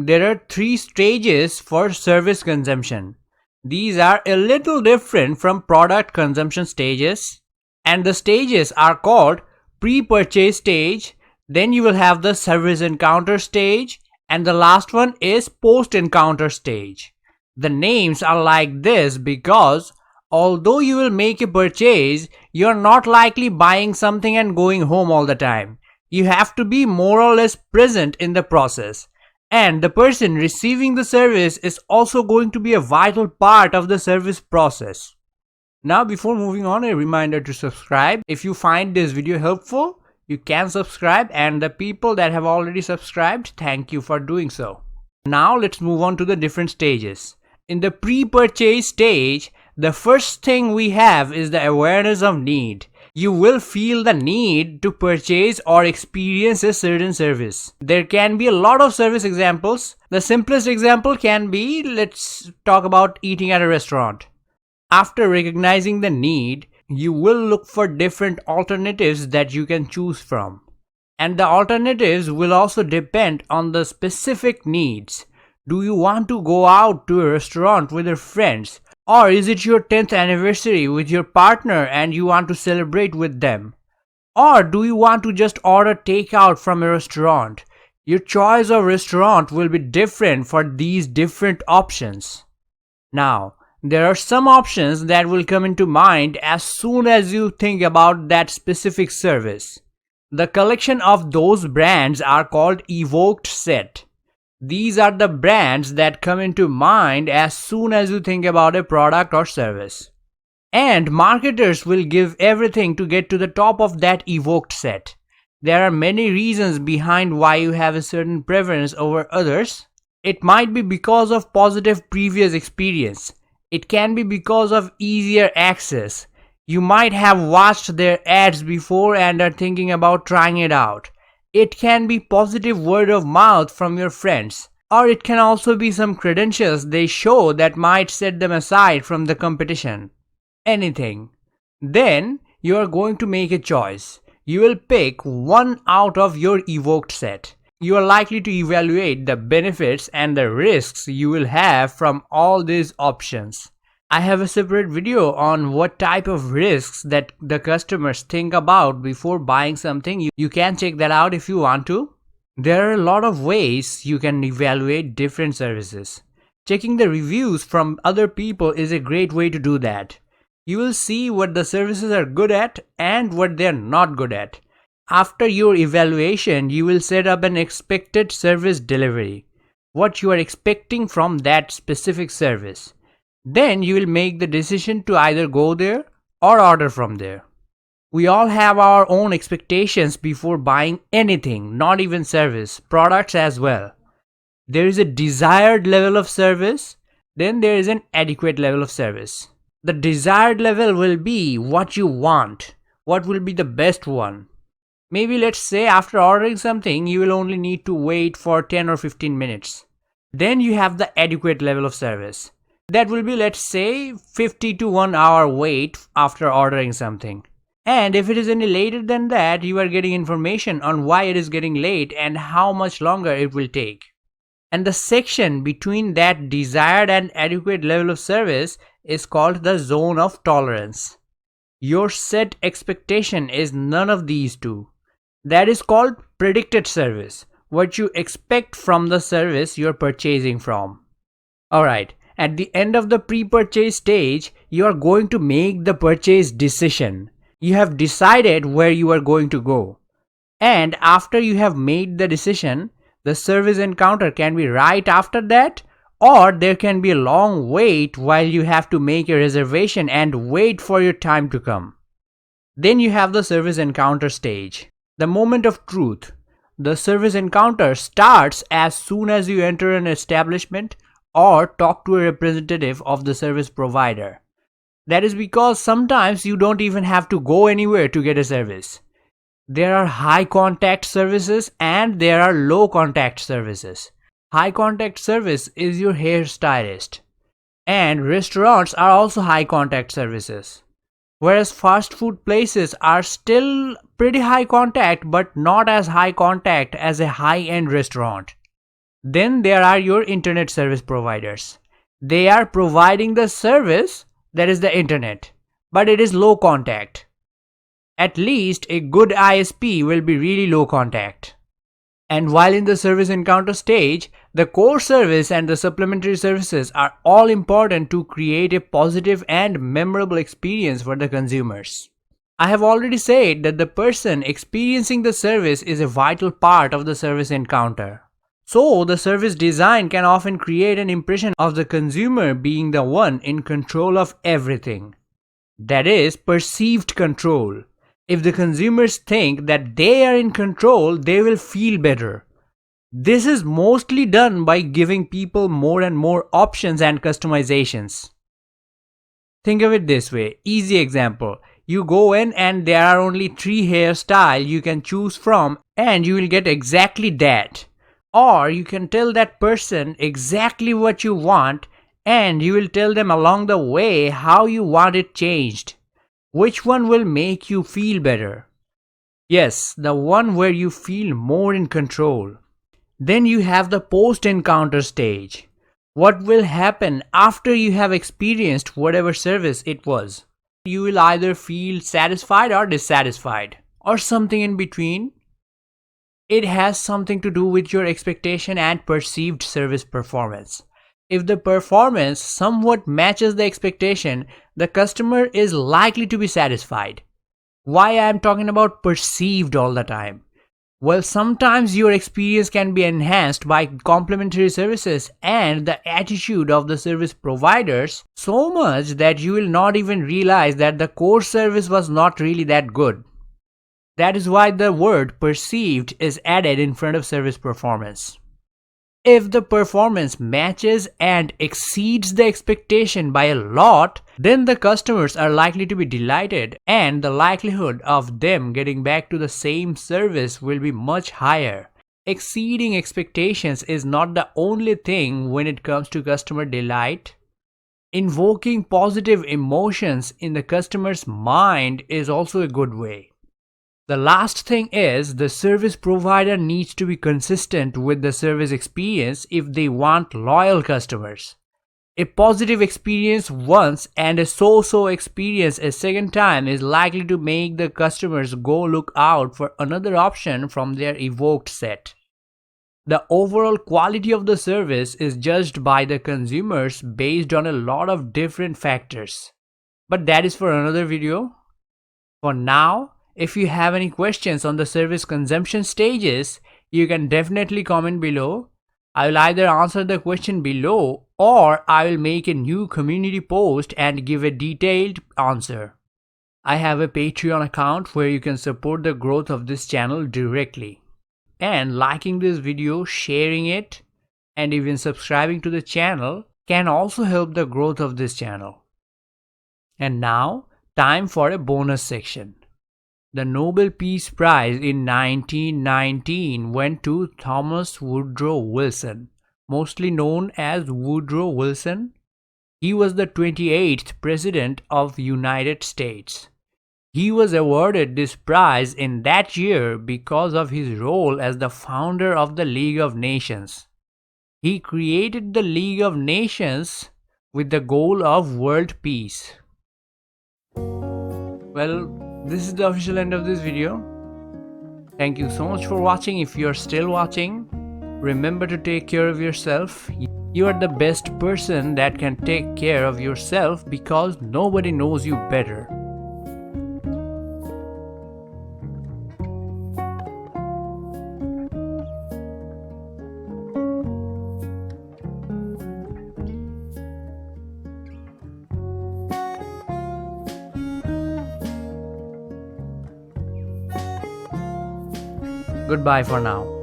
There are three stages for service consumption. These are a little different from product consumption stages, and the stages are called pre-purchase stage, then you will have the service encounter stage, and the last one is post-encounter stage. The names are like this because although you will make a purchase, you are not likely buying something and going home all the time. You have to be more or less present in the process. And the person receiving the service is also going to be a vital part of the service process. Now, before moving on, a reminder to subscribe. If you find this video helpful, you can subscribe, and the people that have already subscribed, thank you for doing so. Now, let's move on to the different stages. In the pre-purchase stage, the first thing we have is the awareness of need. You will feel the need to purchase or experience a certain service. There can be a lot of service examples. The simplest example can be, let's talk about eating at a restaurant. After recognizing the need, you will look for different alternatives that you can choose from. And the alternatives will also depend on the specific needs. Do you want to go out to a restaurant with your friends? Or is it your 10th anniversary with your partner and you want to celebrate with them? Or do you want to just order takeout from a restaurant? Your choice of restaurant will be different for these different options. Now, there are some options that will come into mind as soon as you think about that specific service. The collection of those brands are called evoked set. These are the brands that come into mind as soon as you think about a product or service. And marketers will give everything to get to the top of that evoked set. There are many reasons behind why you have a certain preference over others. It might be because of positive previous experience. It can be because of easier access. You might have watched their ads before and are thinking about trying it out. It can be positive word of mouth from your friends, or it can also be some credentials they show that might set them aside from the competition. Anything. Then you are going to make a choice. You will pick one out of your evoked set. You are likely to evaluate the benefits and the risks you will have from all these options. I have a separate video on what type of risks that the customers think about before buying something. You can check that out if you want to. There are a lot of ways you can evaluate different services. Checking the reviews from other people is a great way to do that. You will see what the services are good at and what they are not good at. After your evaluation, you will set up an expected service delivery. What you are expecting from that specific service. Then you will make the decision to either go there or order from there. We all have our own expectations before buying anything, not even service, products as well. There is a desired level of service, then there is an adequate level of service. The desired level will be what you want, what will be the best one. Maybe let's say after ordering something, you will only need to wait for 10 or 15 minutes. Then you have the adequate level of service. That will be, let's say, 50 to 1 hour wait after ordering something. And if it is any later than that, you are getting information on why it is getting late and how much longer it will take. And the section between that desired and adequate level of service is called the zone of tolerance. Your set expectation is none of these two. That is called predicted service, what you expect from the service you are purchasing from. Alright. At the end of the pre-purchase stage, you are going to make the purchase decision. You have decided where you are going to go. And after you have made the decision, the service encounter can be right after that, or there can be a long wait while you have to make a reservation and wait for your time to come. Then you have the service encounter stage. The moment of truth. The service encounter starts as soon as you enter an establishment or talk to a representative of the service provider. That is because sometimes you don't even have to go anywhere to get a service. There are high contact services and there are low contact services. High contact service is your hairstylist. And restaurants are also high contact services. Whereas fast food places are still pretty high contact but not as high contact as a high-end restaurant. Then there are your internet service providers. They are providing the service, that is the internet, but it is low contact. At least a good ISP will be really low contact. And while in the service encounter stage, the core service and the supplementary services are all important to create a positive and memorable experience for the consumers. I have already said that the person experiencing the service is a vital part of the service encounter. So, the service design can often create an impression of the consumer being the one in control of everything. That is, perceived control. If the consumers think that they are in control, they will feel better. This is mostly done by giving people more and more options and customizations. Think of it this way. Easy example. You go in and there are only 3 hairstyles you can choose from and you will get exactly that. Or you can tell that person exactly what you want and you will tell them along the way how you want it changed. Which one will make you feel better? Yes, the one where you feel more in control. Then you have the post-encounter stage. What will happen after you have experienced whatever service it was? You will either feel satisfied or dissatisfied, or something in between. It has something to do with your expectation and perceived service performance. If the performance somewhat matches the expectation, the customer is likely to be satisfied. Why I am talking about perceived all the time? Well, sometimes your experience can be enhanced by complementary services and the attitude of the service providers so much that you will not even realize that the core service was not really that good. That is why the word perceived is added in front of service performance. If the performance matches and exceeds the expectation by a lot, then the customers are likely to be delighted and the likelihood of them getting back to the same service will be much higher. Exceeding expectations is not the only thing when it comes to customer delight. Invoking positive emotions in the customer's mind is also a good way. The last thing is the service provider needs to be consistent with the service experience if they want loyal customers. A positive experience once and a so-so experience a second time is likely to make the customers go look out for another option from their evoked set. The overall quality of the service is judged by the consumers based on a lot of different factors. But that is for another video. For now, if you have any questions on the service consumption stages, you can definitely comment below. I will either answer the question below or I will make a new community post and give a detailed answer. I have a Patreon account where you can support the growth of this channel directly. And liking this video, sharing it, and even subscribing to the channel can also help the growth of this channel. And now, time for a bonus section. The Nobel Peace Prize in 1919 went to Thomas Woodrow Wilson, mostly known as Woodrow Wilson. He was the 28th President of the United States. He was awarded this prize in that year because of his role as the founder of the League of Nations. He created the League of Nations with the goal of world peace. Well, this is the official end of this video. Thank you so much for watching. If you are still watching, remember to take care of yourself. You are the best person that can take care of yourself because nobody knows you better. Goodbye for now.